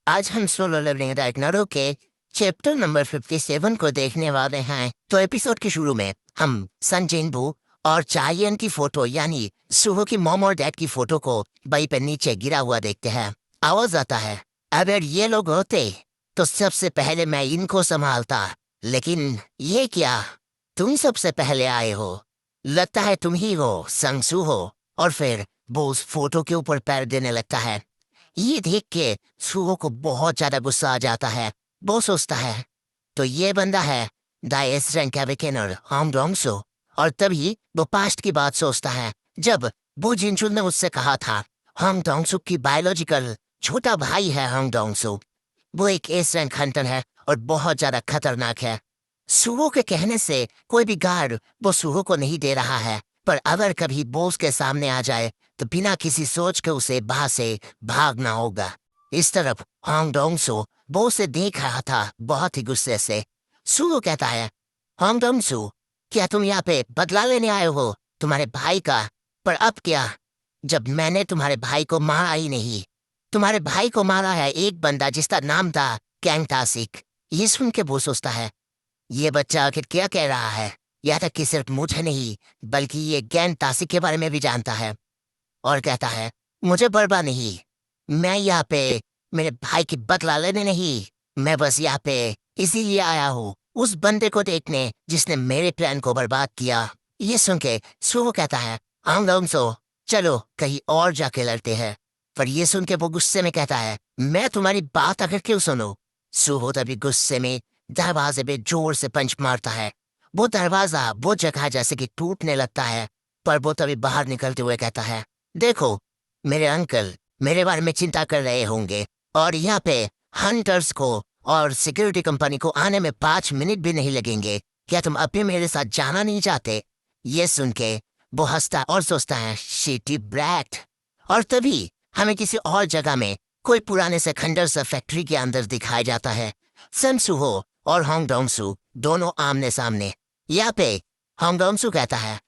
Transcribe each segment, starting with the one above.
आज हम solo levelling रैग्नारों के चैप्टर नंबर 57 को देखने वाले हैं। तो एपिसोड के शुरू में हम सन जिनबू और चायन की फोटो यानी सुहो की मॉम और डैड की फोटो को बाई पे नीचे गिरा हुआ देखते हैं। आवाज आता है, अगर ये लोग होते तो सबसे पहले मैं इनको संभालता, लेकिन ये क्या, तुम सबसे पहले आए हो, लगता है तुम ही हो संगसू हो। और फिर वो उस फोटो के ऊपर पैर देने लगता है। ये देख के सुहो को बहुत ज्यादा गुस्सा आ जाता है। वो सोचता है तो ये बंदा है दाइस रैंक का विकेनर हांग डोंगसो। और तभी वो पास्ट की बात सोचता है जब वो जिनचुन ने उससे कहा था हांग डोंगसो की बायोलॉजिकल छोटा भाई है हांग डोंगसो। वो एक एस रैंक हंटर है और बहुत ज्यादा खतरनाक है। सुहो के कहने से कोई भी गार्ड वो सुहो को नहीं दे रहा है, पर अगर कभी बॉस के सामने आ जाए तो बिना किसी सोच के उसे वहां से भागना होगा। इस तरफ हांग डोंगसो बॉस से देख रहा था बहुत ही गुस्से से। सुहो कहता है, हांग डोंगसो, क्या तुम यहाँ पे बदला लेने आए हो तुम्हारे भाई का? पर अब क्या, जब मैंने तुम्हारे भाई को मारा ही नहीं। तुम्हारे भाई को मारा है एक बंदा जिसका नाम था कैंग तासिक। ये सुन के वो सोचता है ये बच्चा आखिर क्या कह रहा है। या तक कि सिर्फ मुझे नहीं बल्कि ये गैन तासिक के बारे में भी जानता है। और कहता है मुझे बर्बाद नहीं, मैं यहाँ पे मेरे भाई की बदला लेने नहीं, मैं बस यहाँ पे इसीलिए आया हूँ उस बंदे को देखने जिसने मेरे प्लान को बर्बाद किया। ये सुन के सुहो कहता है हम लोग सो चलो कहीं और जाके लड़ते हैं। पर ये सुन के वो गुस्से में कहता है मैं तुम्हारी बात अगर क्यों सुनूं। सुहो तभी गुस्से में दरवाजे पे जोर से पंच मारता है। वो दरवाजा वो जगह जैसे कि टूटने लगता है। पर वो तभी बाहर निकलते हुए कहता है देखो, मेरे अंकल मेरे बारे में चिंता कर रहे होंगे और यहाँ पे हंटर्स को और सिक्योरिटी कंपनी को आने में 5 मिनट भी नहीं लगेंगे। क्या तुम अभी मेरे साथ जाना नहीं चाहते? ये सुन के वो हंसता और सोचता है शिटी ब्रैट। और तभी हमें किसी और जगह में कोई पुराने से खंडर सा फैक्ट्री के अंदर दिखाया जाता है। सनसुहो और हांग डोंगसू दोनों आमने सामने। यहाँ पे हांग डोंगसू कहता है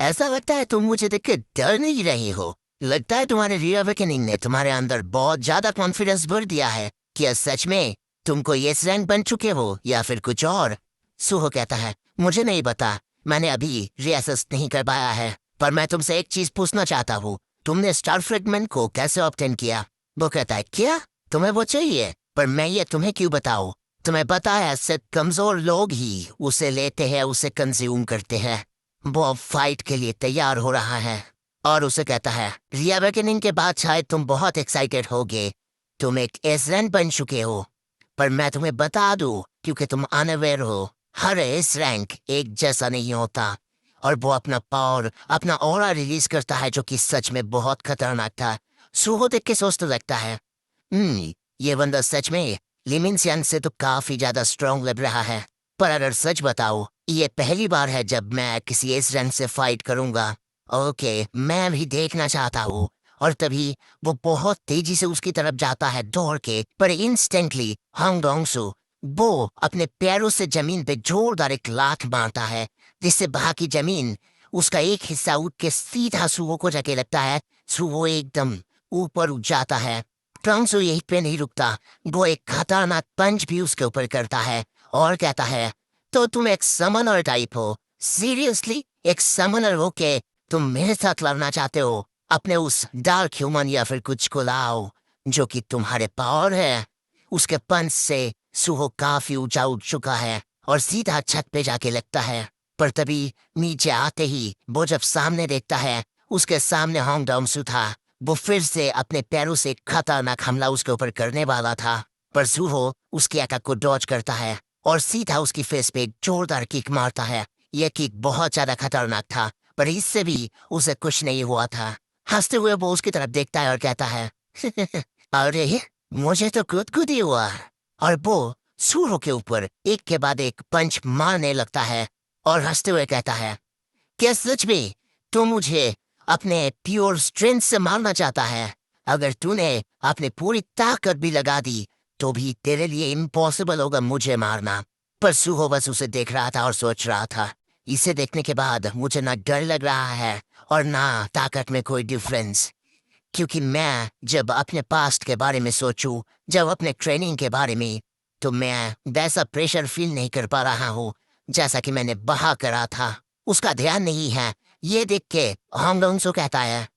ऐसा लगता है तुम मुझे देख के डर नहीं रही हो। लगता है तुम्हारे रीअवेकनिंग ने तुम्हारे अंदर बहुत ज्यादा कॉन्फिडेंस भर दिया है। क्या सच में तुम कोई एस रैंक बन चुके हो या फिर कुछ और? सुहो कहता है मुझे नहीं पता, मैंने अभी रियासत नहीं कर पाया है। पर मैं तुमसे एक चीज पूछना चाहता हूँ, तुमने स्टार फ्रेगमेंट को कैसे ऑब्टेन किया? वो कहता है क्या तुम्हें वो चाहिए? पर मैं ये तुम्हें क्यों बताऊँ? तुम्हें पता है सिर्फ कमजोर लोग ही उसे लेते हैं, उसे कंज्यूम करते हैं। वो अब फाइट के लिए तैयार हो रहा है। और उसे कहता है रिअवेकनिंग के बाद शायद तुम बहुत एक्साइटेड होगे, तुम एक एस रैंक बन चुके हो। पर मैं तुम्हें बता दूं क्योंकि तुम अनअवेयर हो, हर एस रैंक एक जैसा नहीं होता। और वो अपना पावर अपना ऑरा रिलीज करता है जो कि सच में बहुत खतरनाक था। सुहो देख के सोचने लगता है ये बंदा सच में लिमिंसियन से तो काफी ज्यादा स्ट्रांग लग रहा है। पर अगर सच बताओ ये पहली बार है जब मैं किसी एस रैंक से फाइट करूंगा। ओके, मैं भी देखना चाहता हूँ। और तभी वो बहुत तेजी से उसकी तरफ जाता है दौड़ के, पर इंस्टेंटली हांग डोंगसू वो अपने पैरों से जमीन पे जोरदार एक लात मारता है जिससे बाकी जमीन उसका एक हिस्सा उठ के सीधा सुहो को जाके लगता है। सुहो एकदम ऊपर उठ जाता है। ट्रंक्स यहीं पे नहीं रुकता, वो एक खतरनाक पंच भी उसके ऊपर करता है और कहता है तो तुम एक समनर टाइप हो? सीरियसली एक समनर हो के तुम मेरे साथ लड़ना चाहते हो? अपने उस डार्क ह्यूमन या फिर कुछ को लाओ जो कि तुम्हारे पावर है। उसके पंच से सुहो काफी ऊंचा उठ चुका है और सीधा छत पे जाके लगता है। पर तभी नीचे आते ही वो जब सामने देखता है उसके सामने हांग डोंगसू था। वो फिर से अपने पैरों से खतरनाक हमला उसके ऊपर करने वाला था, पर सुहो उसकी अटैक को डॉज करता है और सीधा उसकी फेस पे एक जोरदार किक मारता है। यह किक बहुत ज्यादा खतरनाक था, पर इससे भी उसे कुछ नहीं हुआ था। हंसते हुए वो उसकी तरफ देखता है और कहता है अरे मुझे तो खुद ही हुआ। और वो सूरो के ऊपर एक के बाद एक पंच मारने लगता है और हंसते हुए कहता है क्या सच में तू मुझे अपने प्योर स्ट्रेंथ से मारना चाहता है? अगर तूने अपनी पूरी ताकत भी लगा दी तो भी तेरे लिए इम्पॉसिबल होगा मुझे मारना। पर सुहो बस उसे देख रहा था और सोच रहा था इसे देखने के बाद मुझे ना डर लग रहा है और ना ताकत में कोई डिफरेंस। क्योंकि मैं जब अपने पास्ट के बारे में सोचूं, जब अपने ट्रेनिंग के बारे में, तो मैं वैसा प्रेशर फील नहीं कर पा रहा हूँ जैसा कि मैंने बहा करा था। उसका ध्यान नहीं है। ये देख के हांगडोंग सो कहता है,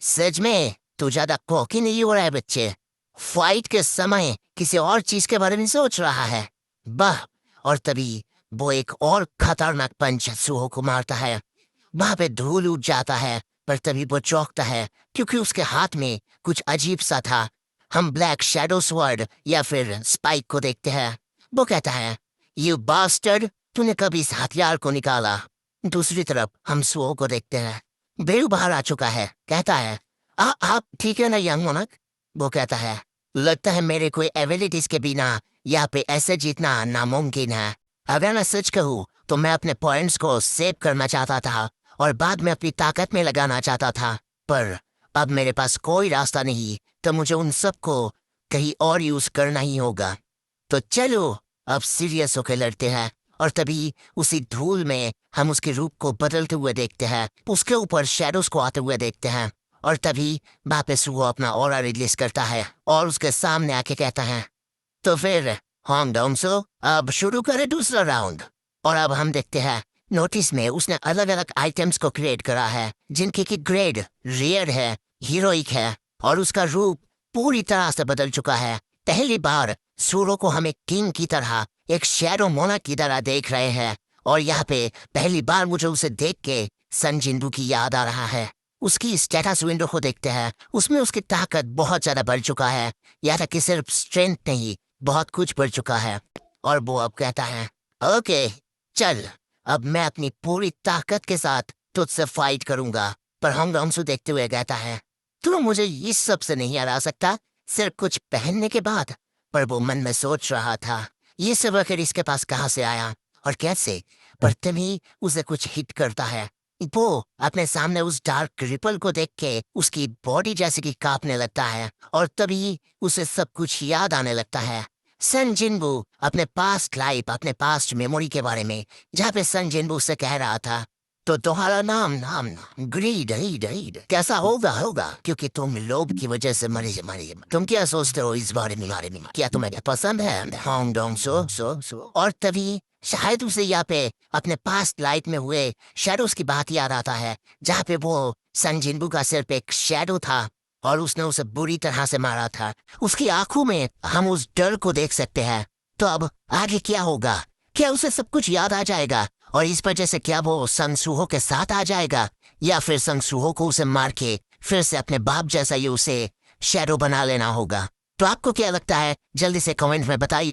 सच में तू ज्यादा कॉकी नहीं हो रहा है बच्चे। फाइट के समय किसी और चीज के बारे में सोच रहा है। वाह। और तभी वो एक और खतरनाक पंच सुहो को मारता है। वहां पे धूल उठ जाता है, पर तभी वो चौंकता है क्योंकि उसके हाथ में कुछ अजीब सा था। हम ब्लैक शैडो स्वॉर्ड या फिर स्पाइक को देखते हैं। वो कहता है, यू बास्टर्ड, तूने कभी इस हथियार को निकाला? दूसरी तरफ हम सुओ को देखते हैं। बेरू बाहर आ चुका है। कहता है, आप ठीक है ना यंग मोनक? वो कहता है, लगता है मेरे कोई एबिलिटीज के बिना यहाँ पे ऐसे जीतना नामुमकिन है। अगर मैं सच कहूँ तो मैं अपने पॉइंट्स को सेव करना चाहता था और बाद में अपनी ताकत में लगाना चाहता था, पर अब मेरे पास कोई रास्ता नहीं, तो मुझे उन सबको कहीं और यूज करना ही होगा। तो चलो अब सीरियस होकर लड़ते हैं। और तभी उसी धूल में हम उसके रूप को बदलते हुए देखते हैं, उसके ऊपर शैडोज को आते हुए देखते हैं। और तभी वापस वो अपना ऑरा रिलीज करता है और उसके सामने आके कहता है, तो फिर हांगडोंग सो अब शुरू करें दूसरा राउंड। और अब हम देखते हैं नोटिस में उसने अलग अलग आइटम्स को क्रिएट करा है जिनके की ग्रेड रेयर है, हीरोइक है, और उसका रूप पूरी तरह से बदल चुका है। पहली बार सूरो को हमें किंग की तरह, एक शैडो मोना की तरह देख रहे हैं। और यहाँ पे पहली बार मुझे उसे देख के सन जिंदू की याद आ रहा है। उसकी स्टेटस विंडो को देखते हैं, उसमें उसकी ताकत बहुत ज्यादा बढ़ चुका है। यहाँ तक कि सिर्फ स्ट्रेंथ नहीं, बहुत कुछ बढ़ चुका है। और वो अब कहता है, ओके चल, अब मैं अपनी पूरी ताकत के साथ तुझसे फाइट करूंगा। पर हांगडोंग देखते हुए कहता है, तू मुझे इस सब से नहीं हरा सकता, सिर्फ कुछ पहनने के बाद। पर वो मन में सोच रहा था, ये सब आखिर इसके पास कहाँ से आया और कैसे? पर तभी उसे कुछ हिट करता है। वो अपने सामने उस डार्क रिपल को देख के उसकी बॉडी जैसे कि कांपने लगता है। और तभी उसे सब कुछ याद आने लगता है। सन जिनबू अपने पास्ट लाइफ, अपने पास्ट मेमोरी के बारे में, जहाँ पे सन जिनबू से कह रहा था, तो तुम्हारा नाम नाम ग्रीड रीड रीड कैसा होगा होगा, क्योंकि तुम लोभ की वजह से मरे। तुम क्या सोचते हो इस बारे में? क्या तुम्हें पसंद है हांगडोंग सो? और तभी शायद उसे यहाँ पे अपने पास्ट लाइफ में हुए शैडोज की बात याद आता है, जहाँ पे वो सन जिनबू का सिर्फ एक शैडो था और उसने उसे बुरी तरह से मारा था। उसकी आंखों में हम उस डर को देख सकते हैं। तो अब आगे क्या होगा? क्या उसे सब कुछ याद आ जाएगा और इस वजह से क्या वो संगसूहो के साथ आ जाएगा, या फिर संगसूहो को उसे मार के फिर से अपने बाप जैसा ही उसे शैडो बना लेना होगा? तो आपको क्या लगता है? जल्दी से कमेंट में बताइए।